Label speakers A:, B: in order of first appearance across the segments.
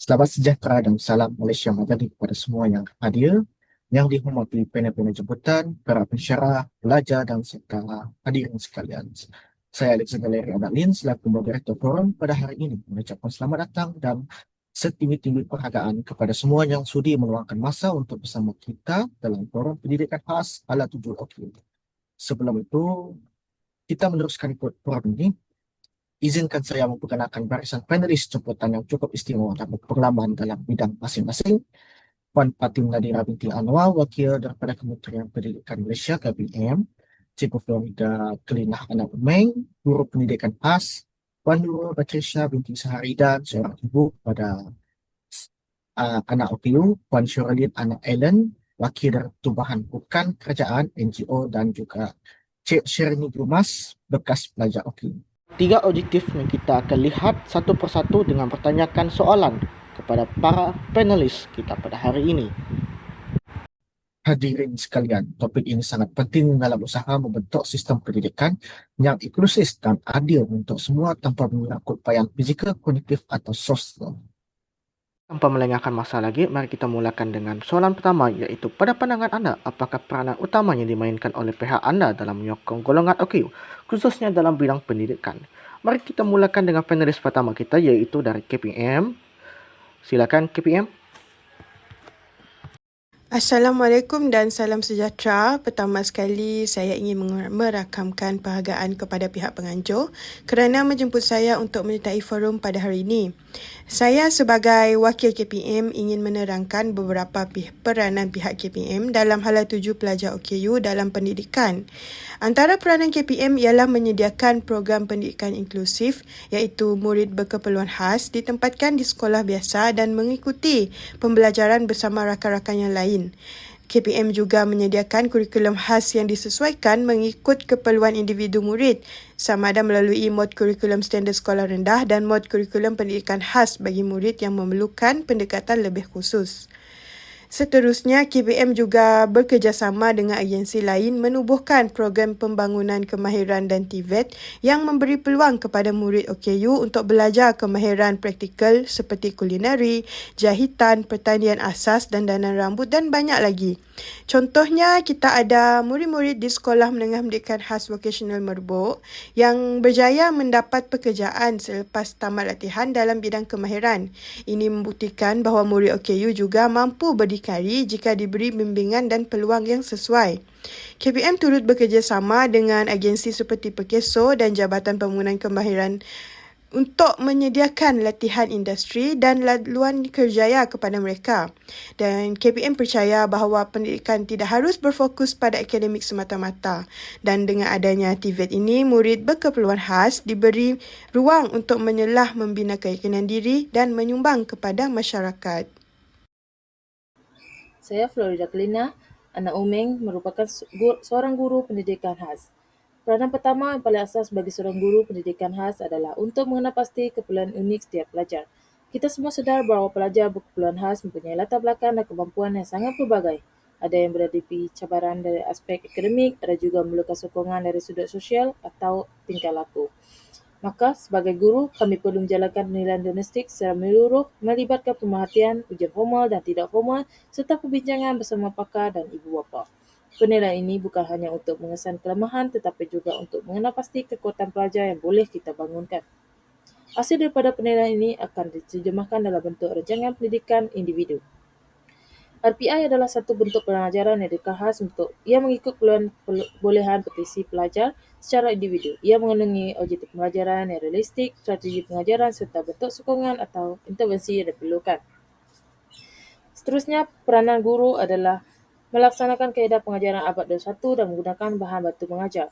A: Selamat sejahtera dan salam Malaysia Madani kepada semua yang hadir, yang dihormati panel-panel jemputan, para pensyarah, pelajar dan serta hadirin sekalian. Saya Alexander Larry Adalin selaku moderator forum pada hari ini mengucapkan selamat datang dan setinggi-tinggi penghargaan kepada semua yang sudi meluangkan masa untuk bersama kita dalam forum pendidikan khas ala 7 Oktober. Sebelum itu, kita meneruskan forum ini. Izinkan saya memperkenalkan barisan panelis jemputan yang cukup istimewa dan berpengalaman dalam bidang masing-masing. Puan Fatim Nadira binti Anwar, Wakil daripada Kementerian Pendidikan Malaysia (KPM), Cikgu Florida Kelinah Anak Umeng, Guru Pendidikan khas, Puan Nurul Batrisya binti Saharidan, seorang ibu pada anak OPU, Puan Syuralin Anak Ellen, Wakil dari Tubahan Bukan Kerajaan NGO dan juga Cik Syerini Dumas, bekas pelajar OPU. Tiga objektif yang kita akan lihat satu persatu dengan bertanyakan soalan kepada para panelis kita pada hari ini. Hadirin sekalian, topik ini sangat penting dalam usaha membentuk sistem pendidikan yang inklusif dan adil untuk semua tanpa mengikut upaya fizikal, kognitif atau sosial. Tanpa melengahkan masa lagi, mari kita mulakan dengan soalan pertama, iaitu pada pandangan anda, apakah peranan utama yang dimainkan oleh pihak anda dalam menyokong golongan OKU, khususnya dalam bidang pendidikan? Mari kita mulakan dengan panelis pertama kita, iaitu dari KPM. Silakan KPM.
B: Assalamualaikum dan salam sejahtera. Pertama sekali, saya ingin merakamkan penghargaan kepada pihak penganjur kerana menjemput saya untuk menyertai forum pada hari ini. Saya sebagai wakil KPM ingin menerangkan beberapa peranan pihak KPM dalam hala tuju pelajar OKU dalam pendidikan. Antara peranan KPM ialah menyediakan program pendidikan inklusif iaitu murid berkeperluan khas ditempatkan di sekolah biasa dan mengikuti pembelajaran bersama rakan-rakan yang lain. KPM juga menyediakan kurikulum khas yang disesuaikan mengikut keperluan individu murid, sama ada melalui mod kurikulum standard sekolah rendah dan mod kurikulum pendidikan khas bagi murid yang memerlukan pendekatan lebih khusus. Seterusnya, KPM juga bekerjasama dengan agensi lain menubuhkan program pembangunan kemahiran dan TVET yang memberi peluang kepada murid OKU untuk belajar kemahiran praktikal seperti kulinari, jahitan, pertanian asas dan danaan rambut dan banyak lagi. Contohnya, kita ada murid-murid di Sekolah Menengah Pendidikan Khas Vocational Merbuk yang berjaya mendapat pekerjaan selepas tamat latihan dalam bidang kemahiran. Ini membuktikan bahawa murid OKU juga mampu berdikari jika diberi bimbingan dan peluang yang sesuai. KPM turut bekerjasama dengan agensi seperti Perkeso dan Jabatan Pembangunan Kemahiran untuk menyediakan latihan industri dan laluan kerjaya kepada mereka. Dan KPM percaya bahawa pendidikan tidak harus berfokus pada akademik semata-mata. Dan dengan adanya TVET ini, murid berkeperluan khas diberi ruang untuk menyelah membina keyakinan diri dan menyumbang kepada masyarakat.
C: Saya Florida Kelinah Anak Umeng merupakan seorang guru pendidikan khas. Peranan pertama yang paling asas bagi seorang guru pendidikan khas adalah untuk mengenal pasti keperluan unik setiap pelajar. Kita semua sedar bahawa pelajar berkeperluan khas mempunyai latar belakang dan kemampuan yang sangat pelbagai. Ada yang berhadapi cabaran dari aspek akademik, ada juga memerlukan sokongan dari sudut sosial atau tingkah laku. Maka, sebagai guru, kami perlu menjalankan penilaian diagnostik secara menyeluruh, melibatkan pemerhatian, ujian formal dan tidak formal, serta perbincangan bersama pakar dan ibu bapa. Penilaian ini bukan hanya untuk mengesan kelemahan tetapi juga untuk mengenal pasti kekuatan pelajar yang boleh kita bangunkan. Hasil daripada penilaian ini akan diterjemahkan dalam bentuk rancangan pendidikan individu. RPI adalah satu bentuk pengajaran yang dibahas untuk ia mengikut bolehan petisi pelajar secara individu. Ia mengandungi objektif pembelajaran yang realistik, strategi pengajaran serta bentuk sokongan atau intervensi yang diperlukan. Seterusnya, peranan guru adalah melaksanakan kaedah pengajaran abad 21 dan menggunakan bahan bantu mengajar.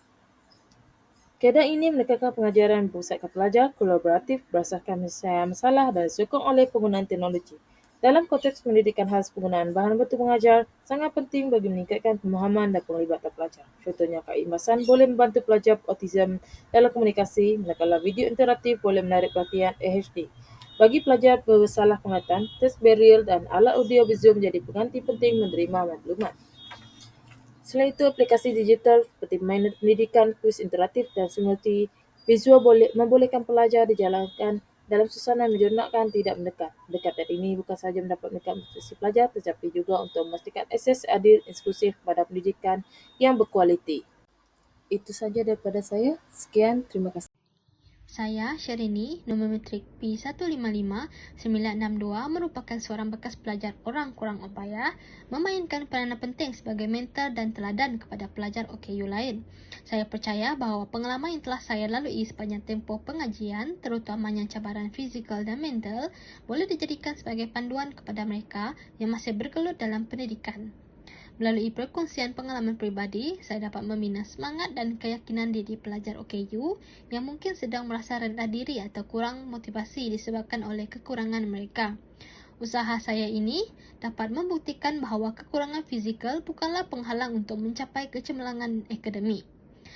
C: Kaedah ini menekankan pengajaran berpusatkan pelajar, kolaboratif, berdasarkan penyelesaian masalah dan disokong oleh penggunaan teknologi. Dalam konteks pendidikan khas, penggunaan bahan bantu mengajar sangat penting bagi meningkatkan pemahaman dan penglibatan pelajar. Contohnya, Kak Imasan boleh membantu pelajar autism dalam komunikasi, manakala video interaktif boleh menarik perhatian AHD. Bagi pelajar bersalah penglihatan, test Braille dan alat audio visual menjadi pengganti penting menerima maklumat. Selain itu, aplikasi digital seperti pendidikan, kuis interaktif dan simulasi visual membolehkan pelajar dijalankan dalam suasana menyeronokkan tidak mendekat. Pendekatan ini bukan sahaja mendapat meningkatkan motivasi pelajar tetapi juga untuk memastikan akses adil inklusif kepada pendidikan yang berkualiti. Itu saja daripada saya. Sekian, terima kasih.
D: Saya, Syerini, nombor matrik P155-962 merupakan seorang bekas pelajar orang kurang upaya, memainkan peranan penting sebagai mentor dan teladan kepada pelajar OKU lain. Saya percaya bahawa pengalaman yang telah saya lalui sepanjang tempoh pengajian, terutamanya cabaran fizikal dan mental, boleh dijadikan sebagai panduan kepada mereka yang masih bergelut dalam pendidikan. Melalui perkongsian pengalaman peribadi, saya dapat membina semangat dan keyakinan diri pelajar OKU yang mungkin sedang merasa rendah diri atau kurang motivasi disebabkan oleh kekurangan mereka. Usaha saya ini dapat membuktikan bahawa kekurangan fizikal bukanlah penghalang untuk mencapai kecemerlangan akademik.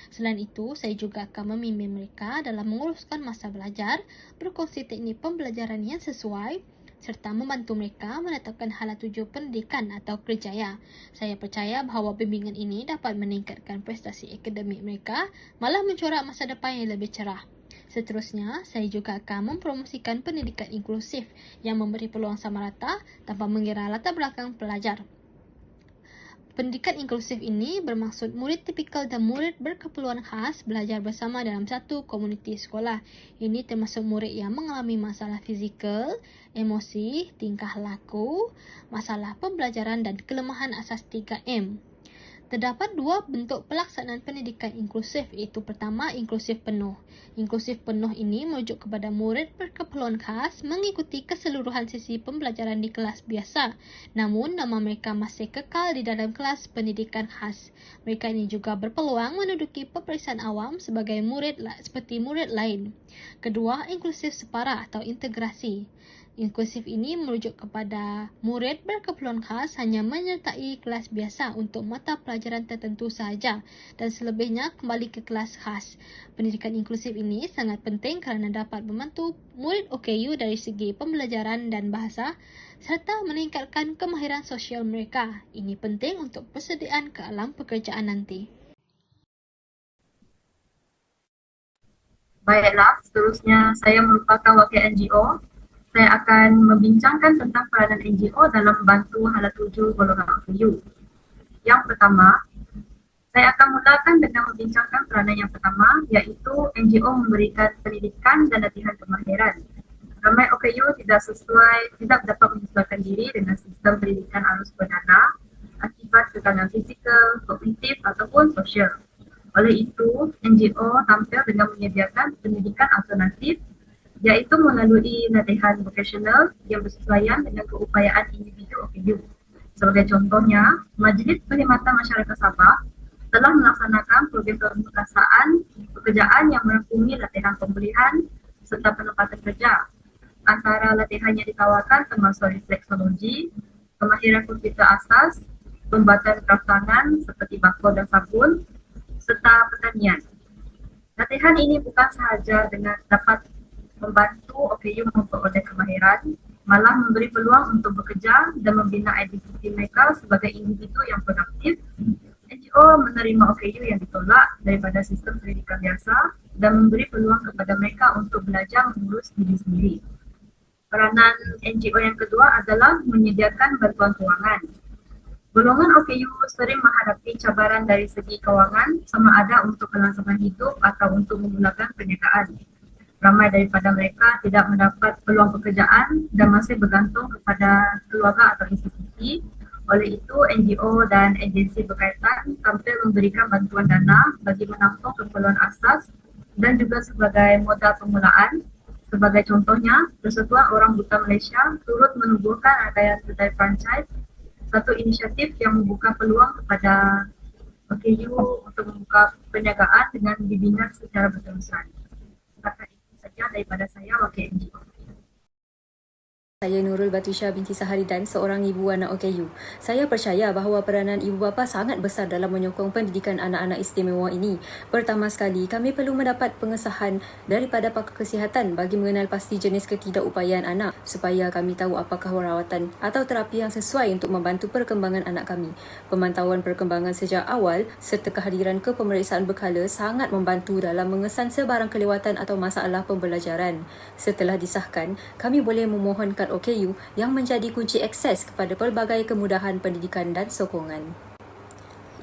D: Selain itu, saya juga akan membimbing mereka dalam menguruskan masa belajar, berkongsi teknik pembelajaran yang sesuai, serta membantu mereka menetapkan hala tuju pendidikan atau kerjaya. Saya percaya bahawa bimbingan ini dapat meningkatkan prestasi akademik mereka, malah mencorak masa depan yang lebih cerah. Seterusnya, saya juga akan mempromosikan pendidikan inklusif yang memberi peluang sama rata tanpa mengira latar belakang pelajar. Pendidikan inklusif ini bermaksud murid tipikal dan murid berkeperluan khas belajar bersama dalam satu komuniti sekolah. Ini termasuk murid yang mengalami masalah fizikal, emosi, tingkah laku, masalah pembelajaran dan kelemahan asas 3M. Terdapat dua bentuk pelaksanaan pendidikan inklusif, iaitu pertama, inklusif penuh. Inklusif penuh ini merujuk kepada murid berkeperluan khas mengikuti keseluruhan sesi pembelajaran di kelas biasa, namun nama mereka masih kekal di dalam kelas pendidikan khas. Mereka ini juga berpeluang menduduki peperiksaan awam sebagai murid seperti murid lain. Kedua, inklusif separa atau integrasi. Inklusif ini merujuk kepada murid berkeperluan khas hanya menyertai kelas biasa untuk mata pelajaran tertentu sahaja dan selebihnya kembali ke kelas khas. Pendidikan inklusif ini sangat penting kerana dapat membantu murid OKU dari segi pembelajaran dan bahasa serta meningkatkan kemahiran sosial mereka. Ini penting untuk persediaan ke alam pekerjaan nanti.
E: Baiklah, seterusnya saya merupakan wakil NGO. Saya akan membincangkan tentang peranan NGO dalam membantu hala tuju golongan OKU. Yang pertama, saya akan mulakan dengan membincangkan peranan yang pertama, iaitu NGO memberikan pendidikan dan latihan kemahiran. Ramai OKU tidak dapat menyesuaikan diri dengan sistem pendidikan arus perdana akibat kekurangan fizikal, kognitif ataupun sosial. Oleh itu, NGO tampil dengan menyediakan pendidikan alternatif iaitu melalui latihan vokasional yang bersesuaian dengan keupayaan individu OKU. Sebagai contohnya, Majlis Perkhidmatan Masyarakat Sabah telah melaksanakan program pembukaan pekerjaan yang merangkumi latihan pemulihan serta penempatan kerja. Antara latihan yang ditawarkan termasuk refleksologi, kemahiran komputer asas, pembuatan kraftangan seperti bakul dan sabun, serta pertanian. Latihan ini bukan sahaja dengan dapat membantu OKU memperoleh kemahiran, malah memberi peluang untuk bekerja dan membina identiti mereka sebagai individu yang produktif. NGO menerima OKU yang ditolak daripada sistem pendidikan biasa dan memberi peluang kepada mereka untuk belajar mengurus diri sendiri. Peranan NGO yang kedua adalah menyediakan bantuan kewangan. Golongan OKU sering menghadapi cabaran dari segi kewangan, sama ada untuk kelangsungan hidup atau untuk menggunakan perniagaan. Ramai daripada mereka tidak mendapat peluang pekerjaan dan masih bergantung kepada keluarga atau institusi. Oleh itu, NGO dan agensi berkaitan tampil memberikan bantuan dana bagi menampung keperluan asas dan juga sebagai modal permulaan. Sebagai contohnya, Persatuan Orang Buta Malaysia turut menubuhkan adanya kedai franchise, satu inisiatif yang membuka peluang kepada OKU untuk membuka perniagaan dengan dibina secara berterusan. Daripada saya, wakil NGO.
F: Saya Nurul Batusha binti Saharidan, seorang ibu anak OKU. Saya percaya bahawa peranan ibu bapa sangat besar dalam menyokong pendidikan anak-anak istimewa ini. Pertama sekali, kami perlu mendapat pengesahan daripada pakar kesihatan bagi mengenal pasti jenis ketidakupayaan anak supaya kami tahu apakah rawatan atau terapi yang sesuai untuk membantu perkembangan anak kami. Pemantauan perkembangan sejak awal serta kehadiran ke pemeriksaan berkala sangat membantu dalam mengesan sebarang kelewatan atau masalah pembelajaran. Setelah disahkan, kami boleh memohonkan OKU yang menjadi kunci akses kepada pelbagai kemudahan pendidikan dan sokongan.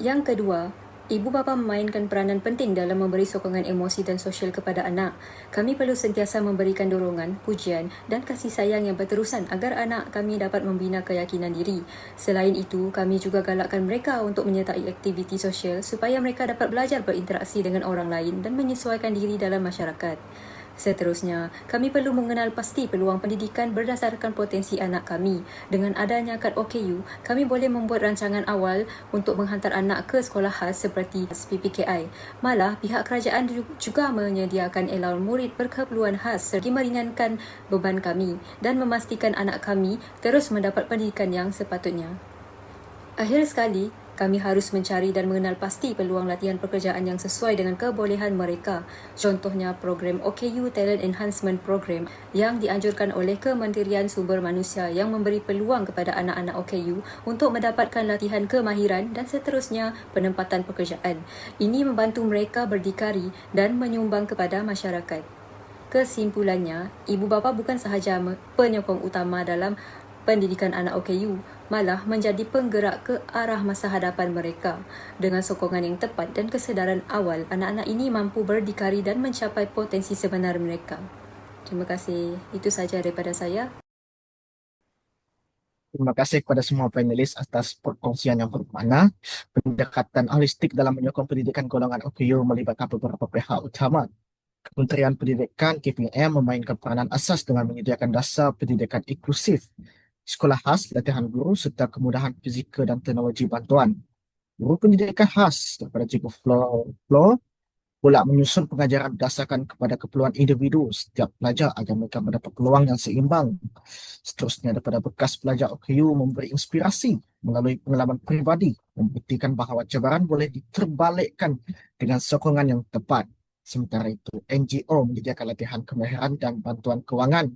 F: Yang kedua, ibu bapa memainkan peranan penting dalam memberi sokongan emosi dan sosial kepada anak. Kami perlu sentiasa memberikan dorongan, pujian dan kasih sayang yang berterusan agar anak kami dapat membina keyakinan diri. Selain itu, kami juga galakkan mereka untuk menyertai aktiviti sosial supaya mereka dapat belajar berinteraksi dengan orang lain dan menyesuaikan diri dalam masyarakat. Seterusnya, kami perlu mengenal pasti peluang pendidikan berdasarkan potensi anak kami. Dengan adanya kad OKU, kami boleh membuat rancangan awal untuk menghantar anak ke sekolah khas seperti PPKI. Malah, pihak kerajaan juga menyediakan allowance murid berkeperluan khas serta meringankan beban kami dan memastikan anak kami terus mendapat pendidikan yang sepatutnya. Akhir sekali, kami harus mencari dan mengenal pasti peluang latihan pekerjaan yang sesuai dengan kebolehan mereka. Contohnya program OKU Talent Enhancement Program yang dianjurkan oleh Kementerian Sumber Manusia yang memberi peluang kepada anak-anak OKU untuk mendapatkan latihan kemahiran dan seterusnya penempatan pekerjaan. Ini membantu mereka berdikari dan menyumbang kepada masyarakat. Kesimpulannya, ibu bapa bukan sahaja penyokong utama dalam pendidikan anak OKU, malah menjadi penggerak ke arah masa hadapan mereka. Dengan sokongan yang tepat dan kesedaran awal, anak-anak ini mampu berdikari dan mencapai potensi sebenar mereka. Terima kasih. Itu saja daripada saya.
A: Terima kasih kepada semua panelis atas perkongsian yang bermakna. Pendekatan holistik dalam menyokong pendidikan golongan OKU melibatkan beberapa pihak utama. Kementerian Pendidikan KPM memainkan peranan asas dengan menyediakan dasar pendidikan inklusif, sekolah khas, latihan guru serta kemudahan fizikal dan teknologi bantuan. Guru pendidikan khas daripada Cikgu Flo pula menyusun pengajaran berdasarkan kepada keperluan individu setiap pelajar agar mereka mendapat peluang yang seimbang. Seterusnya, daripada bekas pelajar OKU memberi inspirasi melalui pengalaman peribadi, membuktikan bahawa cabaran boleh diterbalikkan dengan sokongan yang tepat. Sementara itu, NGO menyediakan latihan kemahiran dan bantuan kewangan,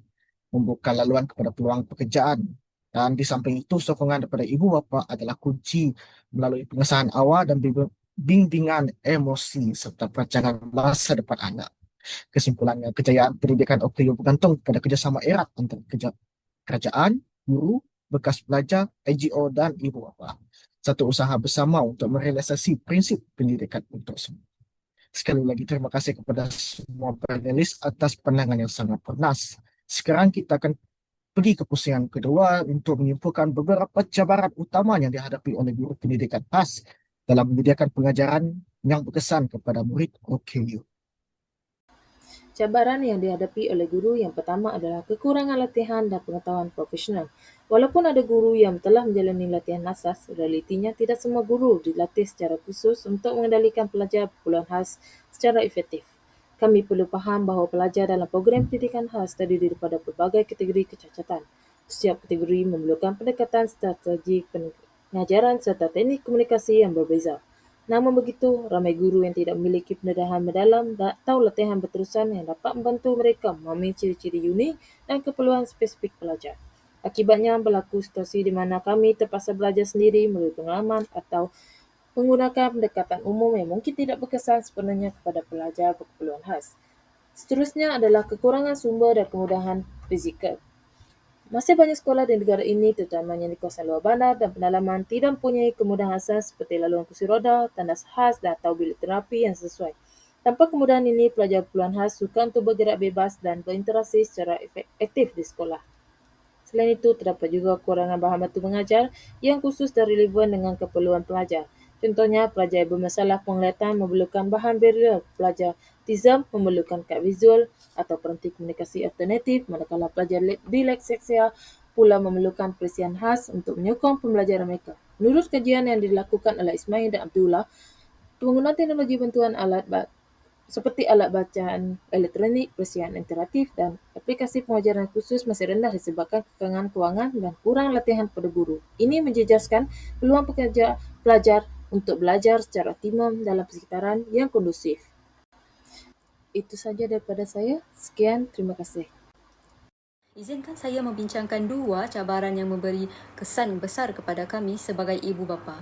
A: membuka laluan kepada peluang pekerjaan. Dan di samping itu, sokongan daripada ibu bapa adalah kunci melalui pengesahan awal dan bimbingan emosi serta perancangan masa depan anak. Kesimpulannya, kejayaan pendidikan OKU bergantung pada kerjasama erat antara kerajaan, guru, bekas pelajar, NGO dan ibu bapa. Satu usaha bersama untuk merealisasi prinsip pendidikan untuk semua. Sekali lagi terima kasih kepada semua panelis atas pandangan yang sangat bernas. Sekarang kita akan pergi ke pusingan kedua untuk menyimpulkan beberapa cabaran utama yang dihadapi oleh guru pendidikan khas dalam menyediakan pengajaran yang berkesan kepada murid OKU.
C: Cabaran yang dihadapi oleh guru yang pertama adalah kekurangan latihan dan pengetahuan profesional. Walaupun ada guru yang telah menjalani latihan asas, realitinya tidak semua guru dilatih secara khusus untuk mengendalikan pelajar berkeperluan khas secara efektif. Kami perlu faham bahawa pelajar dalam program pendidikan khas terdiri daripada pelbagai kategori kecacatan. Setiap kategori memerlukan pendekatan strategi pengajaran serta teknik komunikasi yang berbeza. Namun begitu, ramai guru yang tidak memiliki pendedahan mendalam atau latihan berterusan yang dapat membantu mereka memahami ciri-ciri unik dan keperluan spesifik pelajar. Akibatnya, berlaku situasi di mana kami terpaksa belajar sendiri melalui pengalaman atau menggunakan pendekatan umum yang mungkin tidak berkesan sepenuhnya kepada pelajar berkeperluan khas. Seterusnya adalah kekurangan sumber dan kemudahan fizikal. Masih banyak sekolah di negara ini, terutamanya di kawasan luar bandar dan pedalaman, tidak mempunyai kemudahan asas seperti laluan kursi roda, tandas khas dan atau bilik terapi yang sesuai. Tanpa kemudahan ini, pelajar berkeperluan khas sukar untuk bergerak bebas dan berinteraksi secara aktif di sekolah. Selain itu, terdapat juga kekurangan bahan bantu mengajar yang khusus dan relevan dengan keperluan pelajar. Contohnya, pelajar yang bermasalah penglihatan memerlukan bahan braille, pelajar autism memerlukan kad visual atau peranti komunikasi alternatif, manakala pelajar disleksia pula memerlukan perisian khas untuk menyokong pembelajaran mereka. Menurut kajian yang dilakukan oleh Ismail dan Abdullah, penggunaan teknologi bantuan alat seperti alat bacaan elektronik, persiapan interaktif, dan aplikasi pengajaran khusus masih rendah disebabkan kekangan kewangan dan kurang latihan pada guru. Ini menjejaskan peluang pelajar untuk belajar secara optimum dalam persekitaran yang kondusif. Itu saja daripada saya. Sekian, terima kasih.
F: Izinkan saya membincangkan dua cabaran yang memberi kesan besar kepada kami sebagai ibu bapa.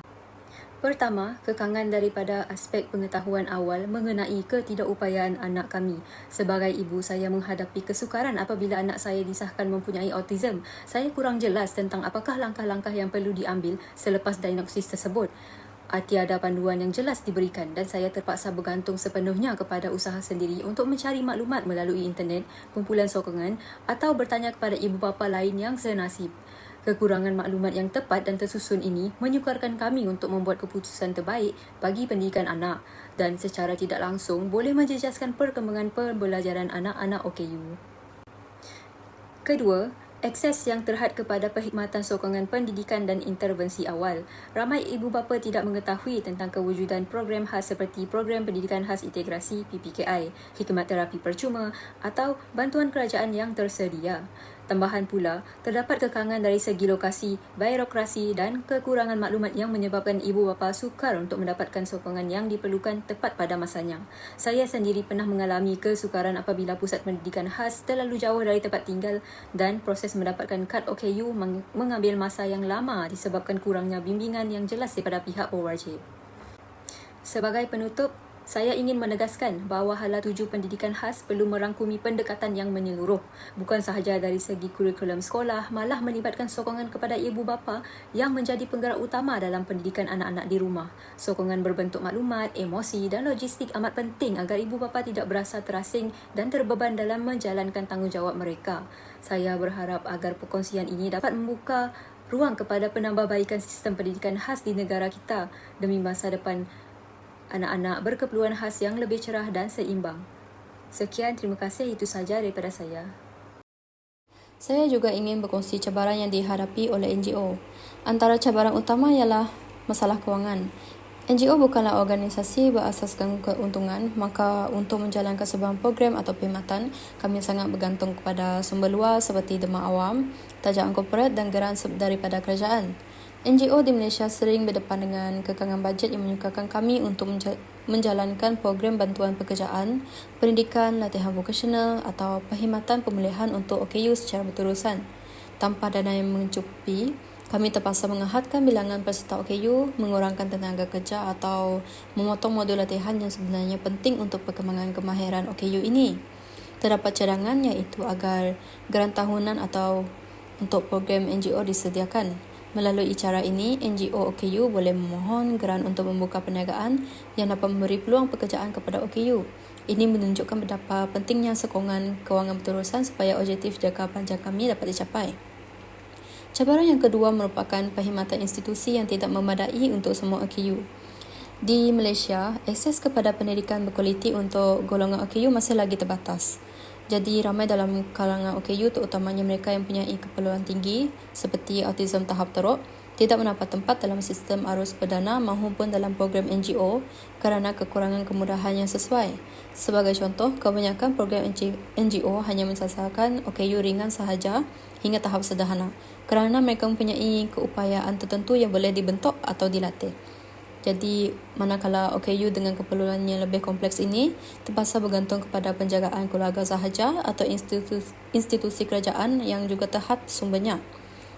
F: Pertama, kekangan daripada aspek pengetahuan awal mengenai ketidakupayaan anak kami. Sebagai ibu, saya menghadapi kesukaran apabila anak saya disahkan mempunyai autism. Saya kurang jelas tentang apakah langkah-langkah yang perlu diambil selepas diagnosis tersebut. Tiada panduan yang jelas diberikan dan saya terpaksa bergantung sepenuhnya kepada usaha sendiri untuk mencari maklumat melalui internet, kumpulan sokongan atau bertanya kepada ibu bapa lain yang senasib. Kekurangan maklumat yang tepat dan tersusun ini menyukarkan kami untuk membuat keputusan terbaik bagi pendidikan anak dan secara tidak langsung boleh menjejaskan perkembangan pembelajaran anak-anak OKU. Kedua, akses yang terhad kepada perkhidmatan sokongan pendidikan dan intervensi awal. Ramai ibu bapa tidak mengetahui tentang kewujudan program khas seperti Program Pendidikan Khas Integrasi PPKI, khidmat terapi percuma atau bantuan kerajaan yang tersedia. Tambahan pula, terdapat kekangan dari segi lokasi, birokrasi dan kekurangan maklumat yang menyebabkan ibu bapa sukar untuk mendapatkan sokongan yang diperlukan tepat pada masanya. Saya sendiri pernah mengalami kesukaran apabila pusat pendidikan khas terlalu jauh dari tempat tinggal dan proses mendapatkan kad OKU mengambil masa yang lama disebabkan kurangnya bimbingan yang jelas daripada pihak berwajib. Sebagai penutup, saya ingin menegaskan bahawa hala tuju pendidikan khas perlu merangkumi pendekatan yang menyeluruh, bukan sahaja dari segi kurikulum sekolah, malah melibatkan sokongan kepada ibu bapa yang menjadi penggerak utama dalam pendidikan anak-anak di rumah. Sokongan berbentuk maklumat, emosi dan logistik amat penting agar ibu bapa tidak berasa terasing dan terbeban dalam menjalankan tanggungjawab mereka. Saya berharap agar perkongsian ini dapat membuka ruang kepada penambahbaikan sistem pendidikan khas di negara kita demi masa depan anak-anak berkeperluan khas yang lebih cerah dan seimbang. Sekian, terima kasih. Itu saja daripada saya.
G: Saya juga ingin berkongsi cabaran yang dihadapi oleh NGO. Antara cabaran utama ialah masalah kewangan. NGO bukanlah organisasi berasaskan keuntungan, maka untuk menjalankan sebuah program atau perkhidmatan, kami sangat bergantung kepada sumber luar seperti derma awam, tajaan korporat dan geran daripada kerajaan. NGO di Malaysia sering berdepan dengan kekangan bajet yang menyukarkan kami untuk menjalankan program bantuan pekerjaan, pendidikan, latihan vokasional atau perkhidmatan pemulihan untuk OKU secara berterusan. Tanpa dana yang mencukupi, kami terpaksa menghadkan bilangan peserta OKU, mengurangkan tenaga kerja atau memotong modul latihan yang sebenarnya penting untuk perkembangan kemahiran OKU ini. Terdapat cadangan iaitu agar geran tahunan atau untuk program NGO disediakan. Melalui cara ini, NGO OKU boleh memohon geran untuk membuka perniagaan yang dapat memberi peluang pekerjaan kepada OKU. Ini menunjukkan betapa pentingnya sokongan kewangan berterusan supaya objektif jangka panjang kami dapat dicapai. Cabaran yang kedua merupakan perkhidmatan institusi yang tidak memadai untuk semua OKU. Di Malaysia, akses kepada pendidikan berkualiti untuk golongan OKU masih lagi terbatas. Jadi ramai dalam kalangan OKU, terutamanya mereka yang mempunyai keperluan tinggi seperti autism tahap teruk, tidak mendapat tempat dalam sistem arus perdana maupun dalam program NGO kerana kekurangan kemudahan yang sesuai. Sebagai contoh, kebanyakan program NGO hanya mensasarkan OKU ringan sahaja hingga tahap sederhana kerana mereka mempunyai keupayaan tertentu yang boleh dibentuk atau dilatih. Jadi, manakala OKU dengan keperluan yang lebih kompleks ini terpaksa bergantung kepada penjagaan keluarga sahaja atau institusi kerajaan yang juga terhad sumbernya.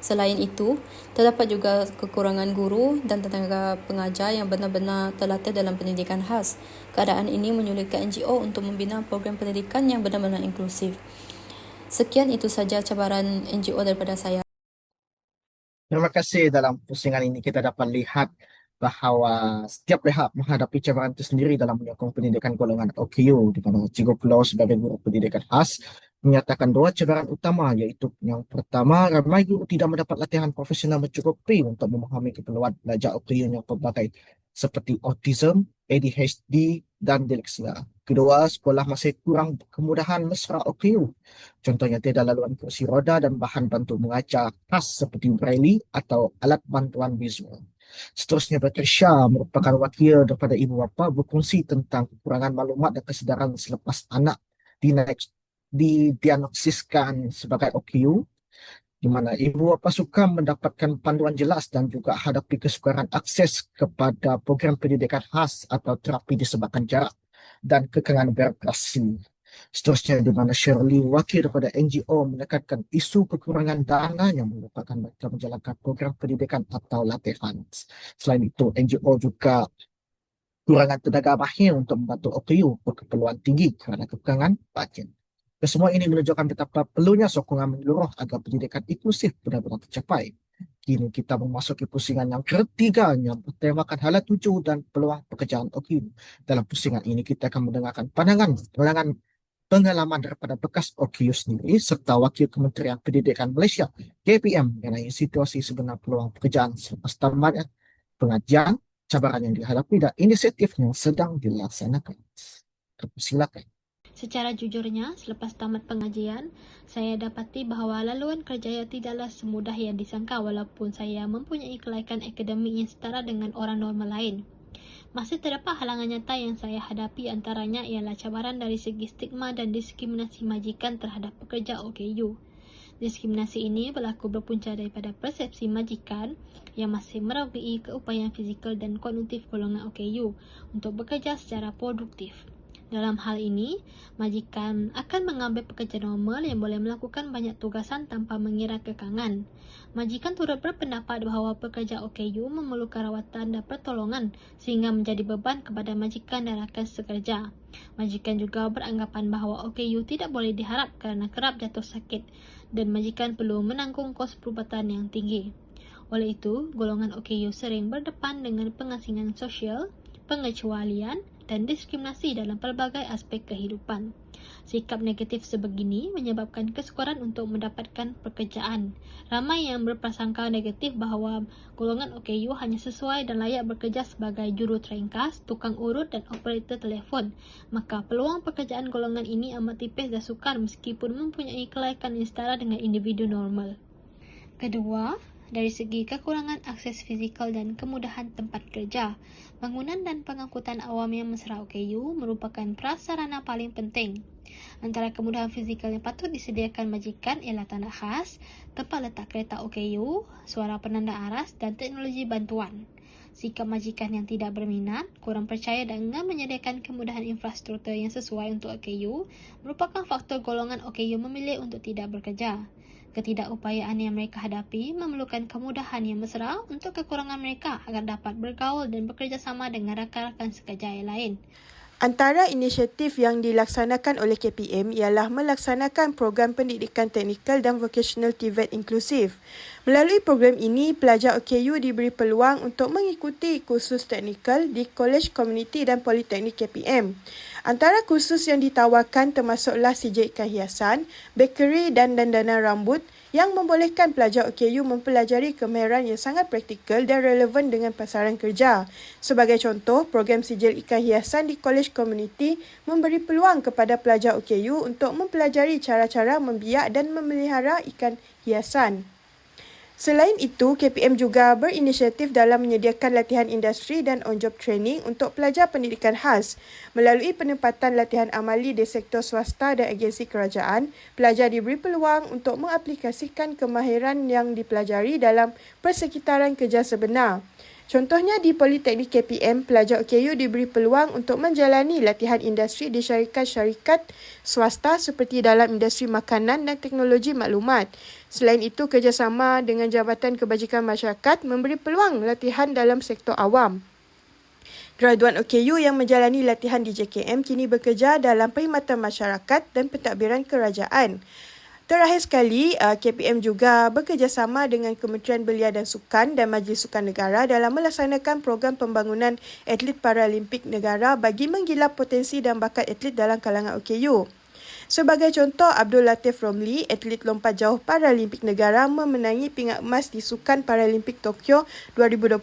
G: Selain itu, terdapat juga kekurangan guru dan tenaga pengajar yang benar-benar terlatih dalam pendidikan khas. Keadaan ini menyulitkan NGO untuk membina program pendidikan yang benar-benar inklusif. Sekian, itu saja cabaran NGO daripada saya.
A: Terima kasih. Dalam pusingan ini kita dapat lihat bahawa setiap pihak menghadapi cabaran tersendiri dalam menyokong pendidikan golongan OKU, di mana Cikgu Pulau sebagai guru pendidikan khas menyatakan dua cabaran utama, iaitu yang pertama, ramai guru tidak mendapat latihan profesional mencukupi untuk memahami keperluan belajar OKU yang pelbagai seperti autism, ADHD dan dyslexia. Kedua, sekolah masih kurang kemudahan mesra OKU. Contohnya tiada laluan kursi roda dan bahan bantu mengajar khas seperti braille atau alat bantuan visual. Seterusnya, Patricia merupakan wakil daripada ibu bapa berkongsi tentang kekurangan maklumat dan kesedaran selepas anak didiagnosiskan sebagai OKU, di mana ibu bapa suka mendapatkan panduan jelas dan juga hadapi kesukaran akses kepada program pendidikan khas atau terapi disebabkan jarak dan kekangan birokrasi. Seterusnya, di mana Shirley, wakil daripada NGO, menekankan isu kekurangan dana yang menyebabkan mereka menjalankan program pendidikan atau latihan. Selain itu, NGO juga kurangan tenaga mahir untuk membantu OKU berkeperluan tinggi kerana kekurangan bajet. Kesemua ini menunjukkan betapa perlunya sokongan menyeluruh agar pendidikan inklusif benar-benar tercapai. Kini kita memasuki pusingan yang ketiga yang bertemakan hala tuju dan peluang pekerjaan OKU. Dalam pusingan ini kita akan mendengarkan pengalaman daripada bekas OKU sendiri serta Wakil Kementerian Pendidikan Malaysia KPM mengenai situasi sebenar peluang pekerjaan selepas tamatnya pengajian, cabaran yang dihadapi dan inisiatif yang sedang dilaksanakan. Silakan.
D: Secara jujurnya, selepas tamat pengajian, saya dapati bahawa laluan kerjaya tidaklah semudah yang disangka walaupun saya mempunyai kelaikan akademik yang setara dengan orang normal lain. Masih terdapat halangan nyata yang saya hadapi, antaranya ialah cabaran dari segi stigma dan diskriminasi majikan terhadap pekerja OKU. Diskriminasi ini berlaku berpunca daripada persepsi majikan yang masih meragukan keupayaan fizikal dan kognitif golongan OKU untuk bekerja secara produktif. Dalam hal ini, majikan akan mengambil pekerja normal yang boleh melakukan banyak tugasan tanpa mengira kekangan. Majikan turut berpendapat bahawa pekerja OKU memerlukan rawatan dan pertolongan sehingga menjadi beban kepada majikan dan rakan sekerja. Majikan juga beranggapan bahawa OKU tidak boleh diharap kerana kerap jatuh sakit dan majikan perlu menanggung kos perubatan yang tinggi. Oleh itu, golongan OKU sering berdepan dengan pengasingan sosial, pengecualian dan diskriminasi dalam pelbagai aspek kehidupan. Sikap negatif sebegini menyebabkan kesukaran untuk mendapatkan pekerjaan. Ramai yang berprasangka negatif bahawa golongan OKU hanya sesuai dan layak bekerja sebagai juru ringkas, tukang urut dan operator telefon. Maka peluang pekerjaan golongan ini amat tipis dan sukar meskipun mempunyai kelaikan yang setara dengan individu normal. Kedua, dari segi kekurangan akses fizikal dan kemudahan tempat kerja, bangunan dan pengangkutan awam yang mesra OKU merupakan prasarana paling penting. Antara kemudahan fizikal yang patut disediakan majikan ialah tanah khas, tempat letak kereta OKU, suara penanda aras dan teknologi bantuan. Sikap majikan yang tidak berminat, kurang percaya dengan menyediakan kemudahan infrastruktur yang sesuai untuk OKU merupakan faktor golongan OKU memilih untuk tidak bekerja. Ketidakupayaan yang mereka hadapi memerlukan kemudahan yang mesra untuk kekurangan mereka agar dapat bergaul dan bekerja sama dengan rakan-rakan sekerja yang lain.
B: Antara inisiatif yang dilaksanakan oleh KPM ialah melaksanakan program pendidikan teknikal dan vocational TVET inklusif. Melalui program ini, pelajar OKU diberi peluang untuk mengikuti kursus teknikal di Kolej Komuniti dan Politeknik KPM. Antara kursus yang ditawarkan termasuklah sijil ikan hiasan, bakery dan dandanan rambut yang membolehkan pelajar OKU mempelajari kemahiran yang sangat praktikal dan relevan dengan pasaran kerja. Sebagai contoh, program sijil ikan hiasan di Kolej Komuniti memberi peluang kepada pelajar OKU untuk mempelajari cara-cara membiak dan memelihara ikan hiasan. Selain itu, KPM juga berinisiatif dalam menyediakan latihan industri dan on-job training untuk pelajar pendidikan khas. Melalui penempatan latihan amali di sektor swasta dan agensi kerajaan, pelajar diberi peluang untuk mengaplikasikan kemahiran yang dipelajari dalam persekitaran kerja sebenar. Contohnya di Politeknik KPM, pelajar OKU diberi peluang untuk menjalani latihan industri di syarikat-syarikat swasta seperti dalam industri makanan dan teknologi maklumat. Selain itu, kerjasama dengan Jabatan Kebajikan Masyarakat memberi peluang latihan dalam sektor awam. Graduan OKU yang menjalani latihan di JKM kini bekerja dalam perkhidmatan masyarakat dan pentadbiran kerajaan. Terakhir sekali, KPM juga bekerjasama dengan Kementerian Belia dan Sukan dan Majlis Sukan Negara dalam melaksanakan program pembangunan atlet Paralimpik negara bagi menggilap potensi dan bakat atlet dalam kalangan OKU. Sebagai contoh, Abdul Latif Romli, atlet lompat jauh Paralimpik negara, memenangi pingat emas di Sukan Paralimpik Tokyo 2020.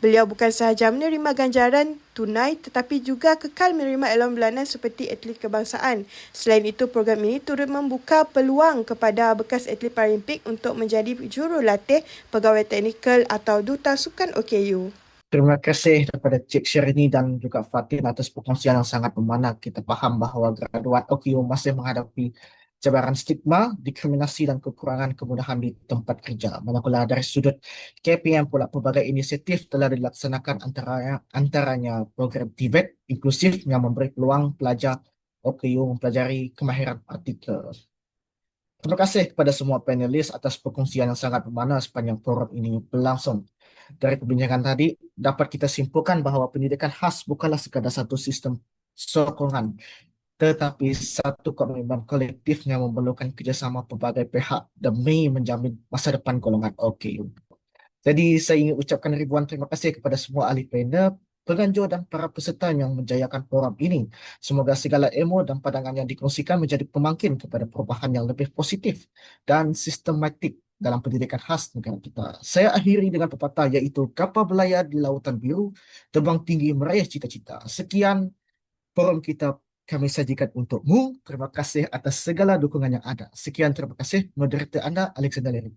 B: Beliau bukan sahaja menerima ganjaran tunai tetapi juga kekal menerima eloran bulanan seperti atlet kebangsaan. Selain itu, program ini turut membuka peluang kepada bekas atlet Paralimpik untuk menjadi jurulatih, pegawai teknikal atau duta sukan OKU.
A: Terima kasih kepada Cik Syerini dan juga Fatin atas perkongsian yang sangat memana. Kita faham bahawa graduat OKU masih menghadapi cabaran stigma, diskriminasi dan kekurangan kemudahan di tempat kerja. Manakala dari sudut KPM pula pelbagai inisiatif telah dilaksanakan antaranya program TVET inklusif yang memberi peluang pelajar OKU mempelajari kemahiran artikel. Terima kasih kepada semua panelis atas perkongsian yang sangat bermakna sepanjang forum ini berlangsung. Dari perbincangan tadi, dapat kita simpulkan bahawa pendidikan khas bukanlah sekadar satu sistem sokongan, tetapi satu komitmen kolektif yang memerlukan kerjasama pelbagai pihak demi menjamin masa depan golongan OKU. Jadi saya ingin ucapkan ribuan terima kasih kepada semua ahli panel, penganjur dan para peserta yang menjayakan forum ini. Semoga segala ilmu dan pandangan yang dikongsikan menjadi pemangkin kepada perubahan yang lebih positif dan sistematik dalam pendidikan khas negara kita. Saya akhiri dengan pepatah iaitu kapal berlayar di lautan biru, terbang tinggi meraih cita-cita. Sekian forum kita kami sajikan untukmu. Terima kasih atas segala dukungan yang ada. Sekian, terima kasih. Moderator anda, Alexander Lerik.